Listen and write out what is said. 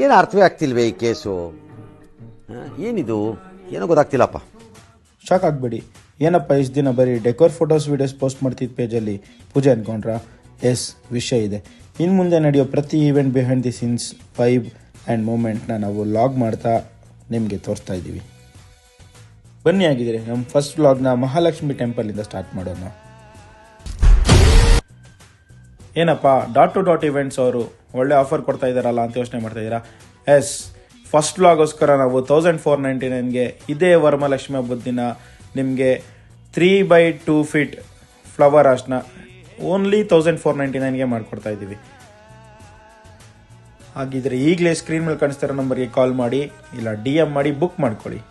ಏನು ಅರ್ಥವೇ ಆಗ್ತಿಲ್ವೇ ಈ ಕೇಸು? ಏನಿದು ಏನೋ ಗೊತ್ತಾಗ್ತಿಲ್ಲಪ್ಪ. ಶಾಕ್ ಆಗಬೇಡಿ. ಏನಪ್ಪ ಇಷ್ಟು ದಿನ ಬರೀ ಡೆಕೋರ್ ಫೋಟೋಸ್ ವೀಡಿಯೋಸ್ ಪೋಸ್ಟ್ ಮಾಡ್ತಿದ್ದ ಪೇಜಲ್ಲಿ ಪೂಜೆ ಅಂದ್ಕೊಂಡ್ರಾ? ಎಸ್, ವಿಷಯ ಇದೆ. ಇನ್ನು ಮುಂದೆ ನಡೆಯೋ ಪ್ರತಿ event behind the scenes vibe and ಮೂಮೆಂಟ್ನ ನಾವು ಲಾಗ್ ಮಾಡ್ತಾ ನಿಮಗೆ ತೋರಿಸ್ತಾ ಇದ್ದೀವಿ. ಬನ್ನಿ ಆಗಿದ್ರೆ ನಮ್ಮ ಫಸ್ಟ್ ವ್ಲಾಗ್ನ ಮಹಾಲಕ್ಷ್ಮಿ ಟೆಂಪಲಿಂದ ಸ್ಟಾರ್ಟ್ ಮಾಡೋಣ. ಏನಪ್ಪ .to ಇವೆಂಟ್ಸ್ ಅವರು ಒಳ್ಳೆ ಆಫರ್ ಕೊಡ್ತಾ ಇದ್ದಾರಲ್ಲ ಅಂತ ಯೋಚನೆ ಮಾಡ್ತಾ ಇದ್ದೀರಾ? ಎಸ್, ಫಸ್ಟ್ ವ್ಲಾಗೋಸ್ಕರ ನಾವು 1499ಗೆ ಇದೇ ವರಮಹಾಲಕ್ಷ್ಮಿ ಹಬ್ಬದ ದಿನ ನಿಮಗೆ 3x2 ಫೀಟ್ ಫ್ಲವರ್ ಆರ್ಟ್ಸ್ನ ಓನ್ಲಿ 1499ಗೆ ಮಾಡಿಕೊಡ್ತಾ ಇದ್ದೀವಿ. ಹಾಗಿದ್ರೆ ಈಗಲೇ ಸ್ಕ್ರೀನ್ ಮೇಲೆ ಕಾಣಿಸ್ತಿರೋ ನಂಬರ್ಗೆ ಕಾಲ್ ಮಾಡಿ ಇಲ್ಲ DM ಮಾಡಿ ಬುಕ್ ಮಾಡ್ಕೊಳ್ಳಿ.